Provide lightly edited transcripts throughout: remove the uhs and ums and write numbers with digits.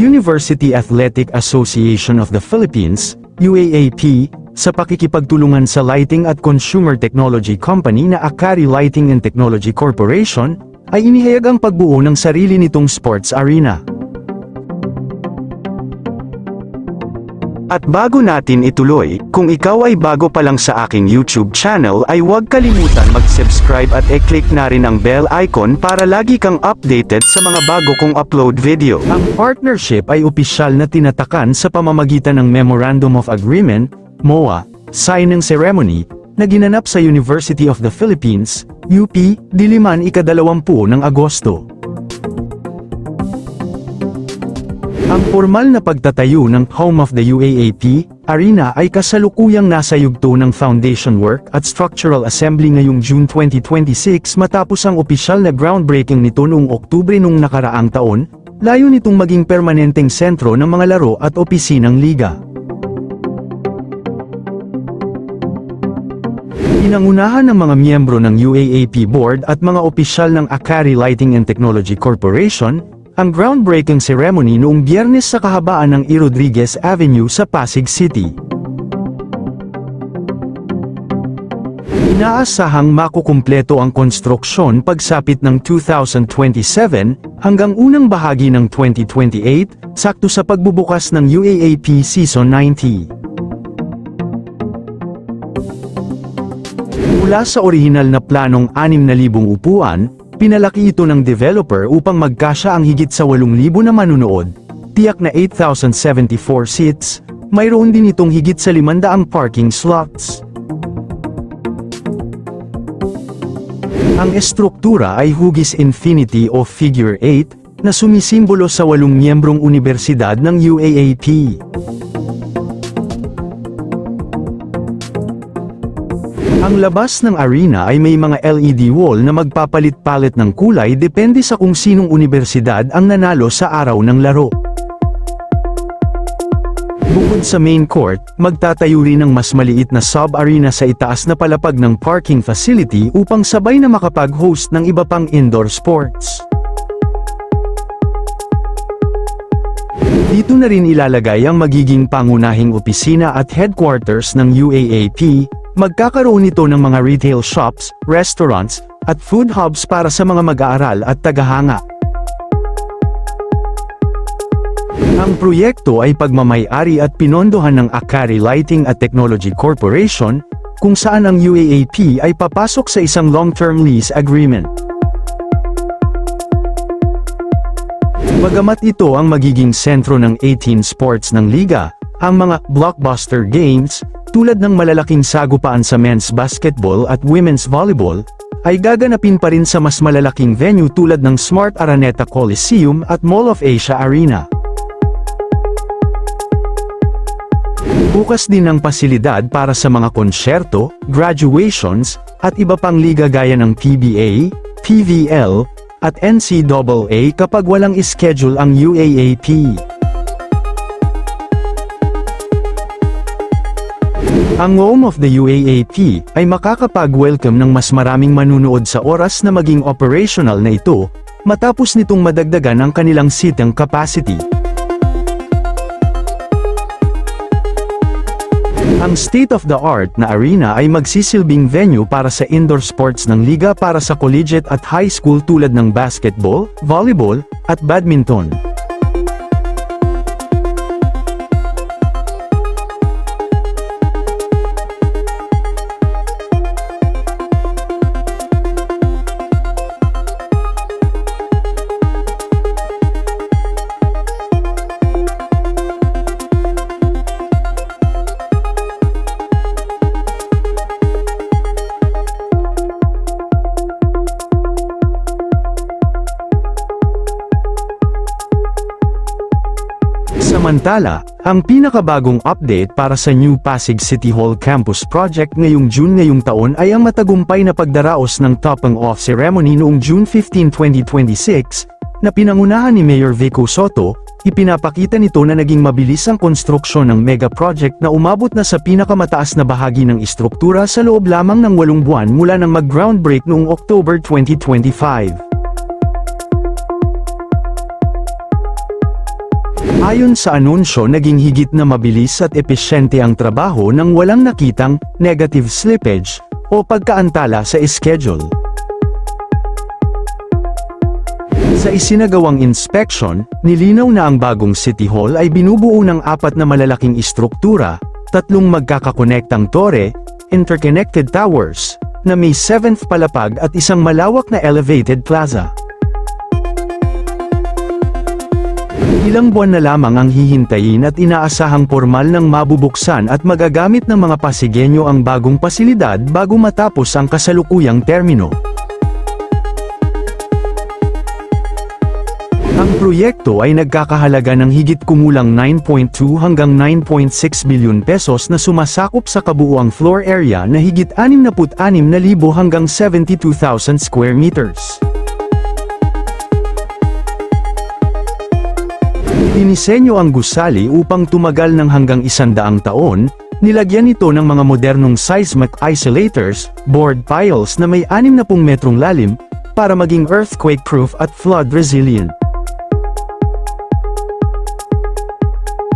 University Athletic Association of the Philippines, UAAP, sa pakikipagtulungan sa lighting at consumer technology company na Akari Lighting and Technology Corporation, ay inihayag ang pagbuo ng sarili nitong sports arena. At bago natin ituloy, kung ikaw ay bago pa lang sa aking YouTube channel ay huwag kalimutan mag-subscribe at i-click na rin ang bell icon para lagi kang updated sa mga bago kong upload video. Ang partnership ay opisyal na tinatakan sa pamamagitan ng Memorandum of Agreement, MOA, signing ceremony, na ginanap sa University of the Philippines, UP, Diliman ika-20 ng Agosto. Ang formal na pagtatayo ng Home of the UAAP Arena ay kasalukuyang nasa yugto ng foundation work at structural assembly ngayong June 2026 matapos ang opisyal na groundbreaking nito noong Oktubre nung nakaraang taon, layo nitong maging permanenteng sentro ng mga laro at opisinang liga. Pinangunahan ng mga miyembro ng UAAP Board at mga opisyal ng Akari Lighting and Technology Corporation, ang groundbreaking ceremony noong Biyernes sa kahabaan ng E. Rodriguez Avenue sa Pasig City. Inaasahang makukumpleto ang konstruksyon pagsapit ng 2027 hanggang unang bahagi ng 2028, sakto sa pagbubukas ng UAAP Season 90. Mula sa orihinal na planong 6,000 upuan, pinalaki ito ng developer upang magkasya ang higit sa 8,000 na manunood, tiyak na 8,074 seats, mayroon din itong higit sa 500 parking slots. Ang estruktura ay hugis infinity o figure 8, na sumisimbolo sa 8 miyembrong unibersidad ng UAAP. Ang labas ng arena ay may mga LED wall na magpapalit-palit ng kulay depende sa kung sinong unibersidad ang nanalo sa araw ng laro. Bukod sa main court, magtatayo rin ng mas maliit na sub-arena sa itaas na palapag ng parking facility upang sabay na makapag-host ng iba pang indoor sports. Dito na rin ilalagay ang magiging pangunahing opisina at headquarters ng UAAP. Magkakaroon ito ng mga retail shops, restaurants, at food hubs para sa mga mag-aaral at tagahanga. Ang proyekto ay pagmamay-ari at pinondohan ng Akari Lighting at Technology Corporation, kung saan ang UAAP ay papasok sa isang long-term lease agreement. Bagamat ito ang magiging sentro ng 18 sports ng liga, ang mga blockbuster games, tulad ng malalaking sagupaan sa men's basketball at women's volleyball, ay gaganapin pa rin sa mas malalaking venue tulad ng Smart Araneta Coliseum at Mall of Asia Arena. Bukas din ang pasilidad para sa mga konsyerto, graduations, at iba pang liga gaya ng PBA, PVL, at NCAA kapag walang ischedule ang UAAP. Ang Home of the UAAP ay makakapag-welcome ng mas maraming manunood sa oras na maging operational na ito, matapos nitong madagdagan ang kanilang seating capacity. Ang state-of-the-art na arena ay magsisilbing venue para sa indoor sports ng liga para sa collegiate at high school tulad ng basketball, volleyball, at badminton. Samantala, ang pinakabagong update para sa New Pasig City Hall Campus Project ngayong June ngayong taon ay ang matagumpay na pagdaraos ng topping off ceremony noong June 15, 2026, na pinangunahan ni Mayor Vico Soto. Ipinapakita nito na naging mabilis ang konstruksyon ng mega project na umabot na sa pinakamataas na bahagi ng istruktura sa loob lamang ng 8 buwan mula nang mag-groundbreak noong October 2025. Ayon sa anunsyo, naging higit na mabilis at epesyente ang trabaho nang walang nakitang negative slippage o pagkaantala sa schedule. Sa isinagawang inspection, nilinaw na ang bagong City Hall ay binubuo ng 4 na malalaking istruktura, 3 magkakakonektang tore, interconnected towers, na may 7th palapag at isang malawak na elevated plaza. Ilang buwan na lamang ang hihintayin at inaasahang pormal ng mabubuksan at magagamit ng mga Pasigenyo ang bagong pasilidad bago matapos ang kasalukuyang termino. Ang proyekto ay nagkakahalaga ng higit kumulang 9.2 hanggang 9.6 bilyon pesos na sumasakop sa kabuuang floor area na higit 66,000 hanggang 72,000 square meters. Dinisenyo ang gusali upang tumagal ng hanggang 100 taon, nilagyan ito ng mga modernong seismic isolators, board piles na may 60 metrong lalim, para maging earthquake-proof at flood-resilient.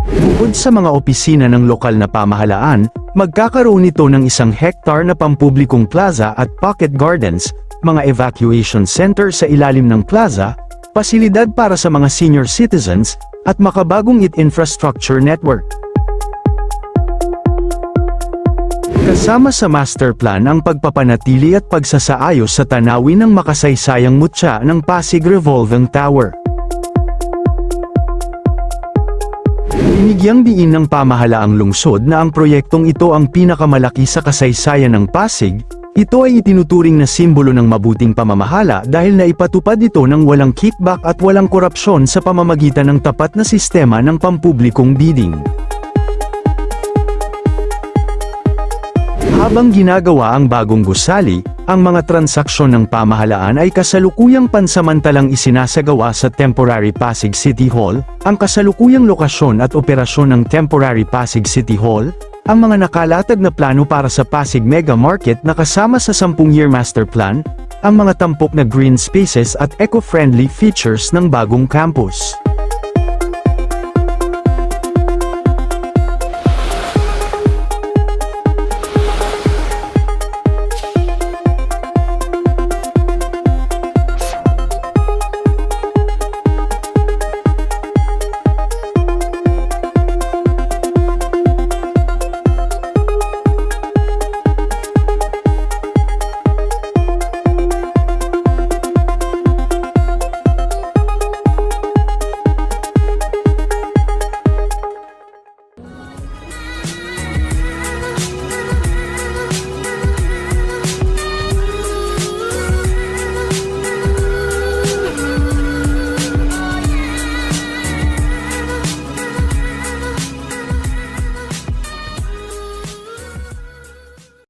Bukod sa mga opisina ng lokal na pamahalaan, magkakaroon ito ng 1 hektar na pampublikong plaza at pocket gardens, mga evacuation center sa ilalim ng plaza, pasilidad para sa mga senior citizens, at makabagong infrastructure network. Kasama sa master plan ang pagpapanatili at pagsasaayos sa tanawin ng makasaysayang mutya ng Pasig Revolving Tower. Binigyang diin ng pamahalaang lungsod na ang proyektong ito ang pinakamalaki sa kasaysayan ng Pasig. Ito ay itinuturing na simbolo ng mabuting pamamahala dahil naipatupad ito ng walang kickback at walang korupsyon sa pamamagitan ng tapat na sistema ng pampublikong bidding. Habang ginagawa ang bagong gusali, ang mga transaksyon ng pamahalaan ay kasalukuyang pansamantalang isinasagawa sa Temporary Pasig City Hall, ang kasalukuyang lokasyon at operasyon ng Temporary Pasig City Hall, ang mga nakalatag na plano para sa Pasig Mega Market na kasama sa 10-year master plan, ang mga tampok na green spaces at eco-friendly features ng bagong campus.